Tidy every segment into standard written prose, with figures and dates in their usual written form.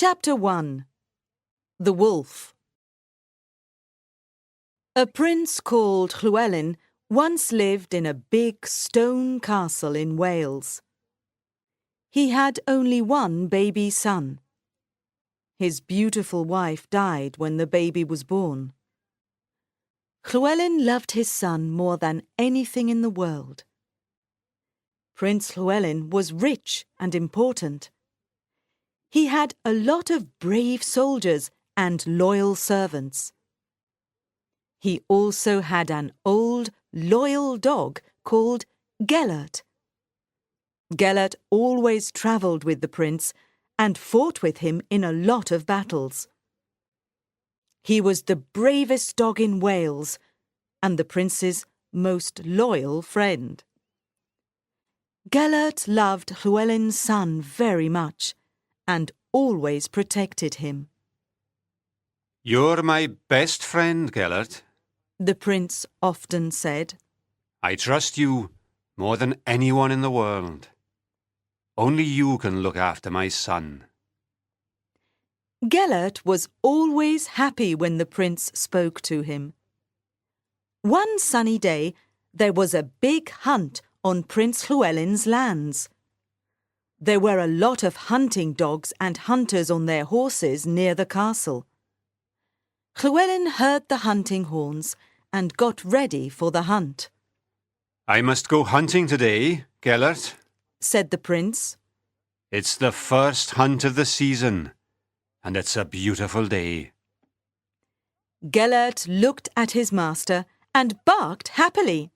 Chapter 1. The Wolf. A prince called Llewellyn once lived in a big stone castle in Wales. He had only one baby son. His beautiful wife died when the baby was born. Llewellyn loved his son more than anything in the world. Prince Llewellyn was rich and important. He had a lot of brave soldiers and loyal servants. He also had an old, loyal dog called Gelert. Gelert always travelled with the prince and fought with him in a lot of battles. He was the bravest dog in Wales and the prince's most loyal friend. Gelert loved Llewellyn's son very much and always protected him. "You're my best friend, Gelert," the prince often said. "I trust you more than anyone in the world. Only you can look after my son." Gelert was always happy when the prince spoke to him. One sunny day, there was a big hunt on Prince Llewellyn's lands. There were a lot of hunting dogs and hunters on their horses near the castle. Llewellyn heard the hunting horns and got ready for the hunt. "I must go hunting today, Gelert," said the prince. "It's the first hunt of the season, and it's a beautiful day." Gelert looked at his master and barked happily.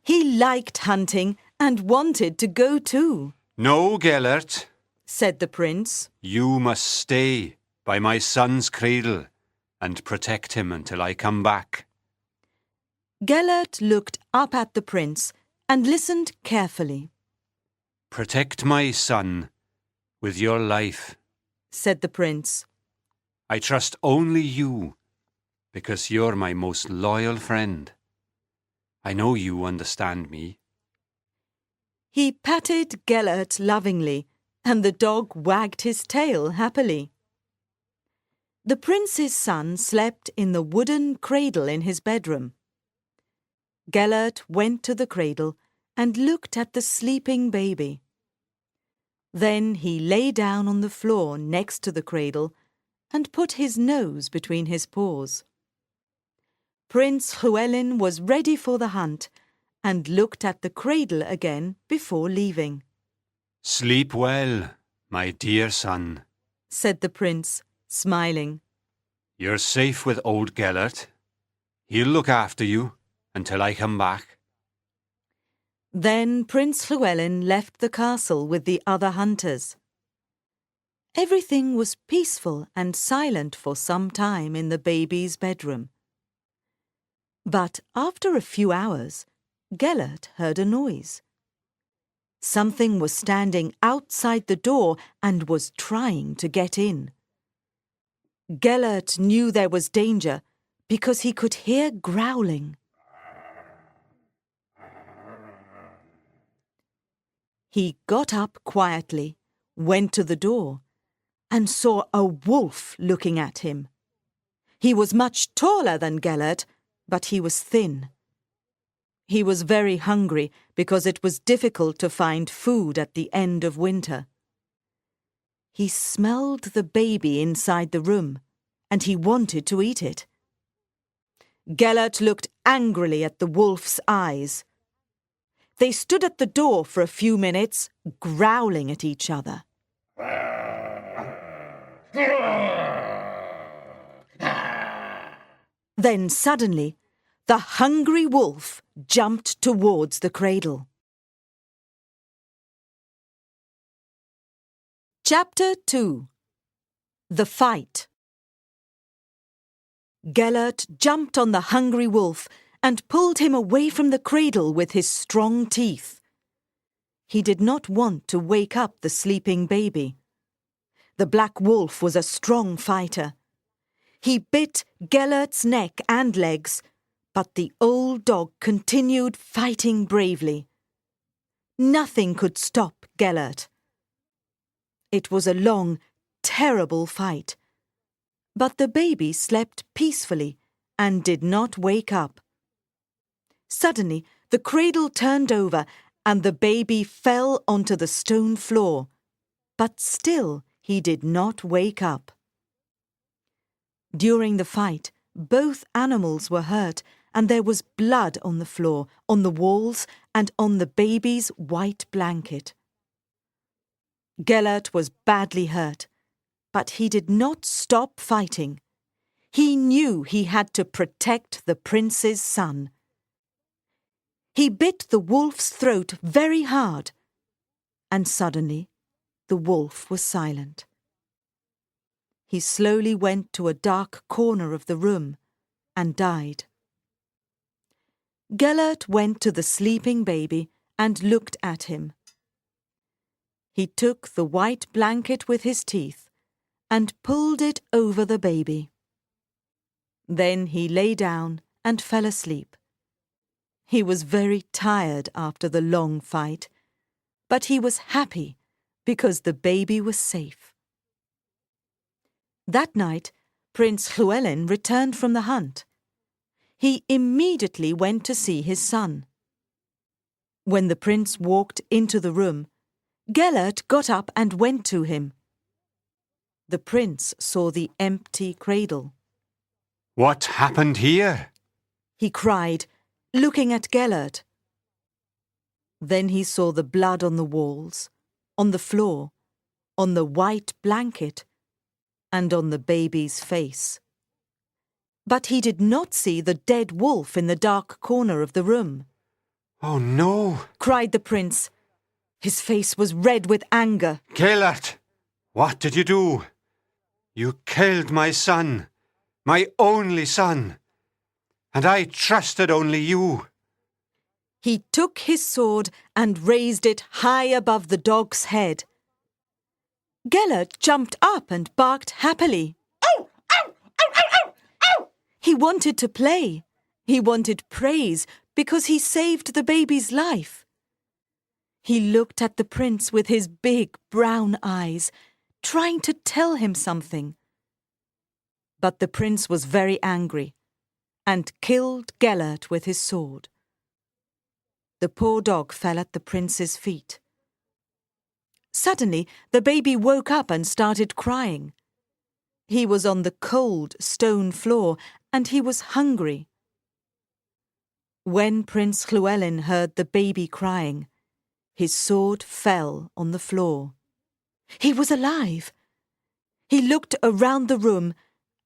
He liked hunting and wanted to go too. "No, Gelert," said the prince. "You must stay by my son's cradle and protect him until I come back." Gelert looked up at the prince and listened carefully. "Protect my son with your life," said the prince. "I trust only you, because you're my most loyal friend. I know you understand me." He patted Gelert lovingly, and the dog wagged his tail happily. The prince's son slept in the wooden cradle in his bedroom. Gelert went to the cradle and looked at the sleeping baby. Then he lay down on the floor next to the cradle and put his nose between his paws. Prince Llewellyn was ready for the hunt and looked at the cradle again before leaving. "Sleep well, my dear son," said the prince, smiling. "You're safe with old Gelert. He'll look after you until I come back." Then Prince Llewellyn left the castle with the other hunters. Everything was peaceful and silent for some time in the baby's bedroom. But after a few hours, Gelert heard a noise. Something was standing outside the door and was trying to get in. Gelert knew there was danger because he could hear growling. He got up quietly, went to the door, and saw a wolf looking at him. He was much taller than Gelert, but he was thin. He was very hungry because it was difficult to find food at the end of winter. He smelled the baby inside the room, and he wanted to eat it. Gelert looked angrily at the wolf's eyes. They stood at the door for a few minutes, growling at each other. Then suddenly, the hungry wolf jumped towards the cradle. Chapter 2. The Fight. Gelert jumped on the hungry wolf and pulled him away from the cradle with his strong teeth. He did not want to wake up the sleeping baby. The black wolf was a strong fighter. He bit Gelert's neck and legs, but the old dog continued fighting bravely. Nothing could stop Gelert. It was a long, terrible fight. But the baby slept peacefully and did not wake up. Suddenly, the cradle turned over and the baby fell onto the stone floor. But still he did not wake up. During the fight, both animals were hurt and there was blood on the floor, on the walls, and on the baby's white blanket. Gelert was badly hurt, but he did not stop fighting. He knew he had to protect the prince's son. He bit the wolf's throat very hard, and suddenly the wolf was silent. He slowly went to a dark corner of the room and died. Gelert went to the sleeping baby and looked at him. He took the white blanket with his teeth and pulled it over the baby. Then he lay down and fell asleep. He was very tired after the long fight, but he was happy because the baby was safe. That night, Prince Llewellyn returned from the hunt. He immediately went to see his son. When the prince walked into the room, Gelert got up and went to him. The prince saw the empty cradle. What happened here? He cried, looking at Gelert. Then he saw the blood on the walls, on the floor, on the white blanket, and on the baby's face. But he did not see the dead wolf in the dark corner of the room. Oh no! Cried the prince. His face was red with anger. Gelert, what did you do? You killed my son, my only son, and I trusted only you. He took his sword and raised it high above the dog's head. Gelert jumped up and barked happily. Ow! Ow! Ow! Ow! Ow! Ow! He wanted to play. He wanted praise because he saved the baby's life. He looked at the prince with his big brown eyes, trying to tell him something. But the prince was very angry and killed Gelert with his sword. The poor dog fell at the prince's feet. Suddenly, the baby woke up and started crying. He was on the cold stone floor and he was hungry. When Prince Llewellyn heard the baby crying, his sword fell on the floor. He was alive. He looked around the room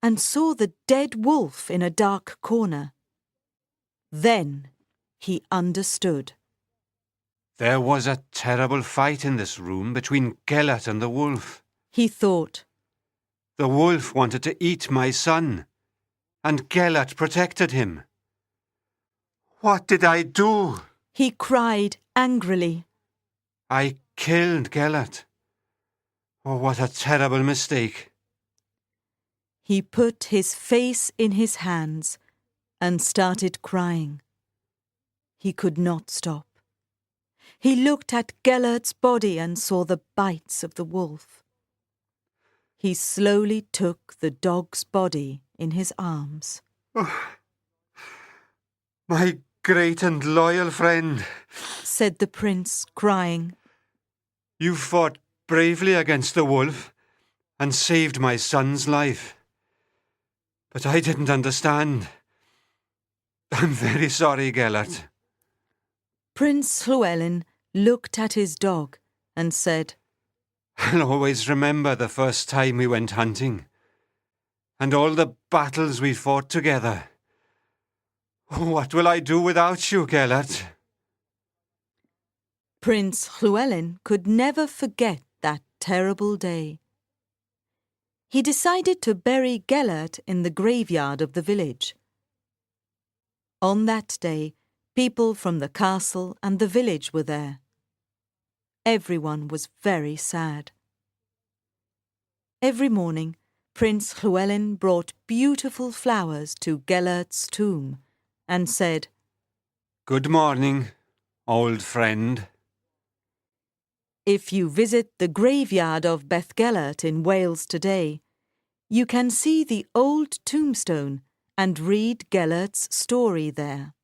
and saw the dead wolf in a dark corner. Then he understood. There was a terrible fight in this room between Gelert and the wolf. He thought. The wolf wanted to eat my son, and Gelert protected him. What did I do? He cried angrily. I killed Gelert. Oh, what a terrible mistake. He put his face in his hands and started crying. He could not stop. He looked at Gelert's body and saw the bites of the wolf. He slowly took the dog's body in his arms. Oh, my great and loyal friend, said the prince, crying. You fought bravely against the wolf and saved my son's life. But I didn't understand. I'm very sorry, Gelert. Prince Llewellyn looked at his dog and said, I'll always remember the first time we went hunting and all the battles we fought together. What will I do without you, Gelert? Prince Llewellyn could never forget that terrible day. He decided to bury Gelert in the graveyard of the village. On that day, people from the castle and the village were there. Everyone was very sad. Every morning, Prince Llewellyn brought beautiful flowers to Gelert's tomb and said, Good morning, old friend. If you visit the graveyard of Beth Gelert in Wales today, you can see the old tombstone and read Gelert's story there.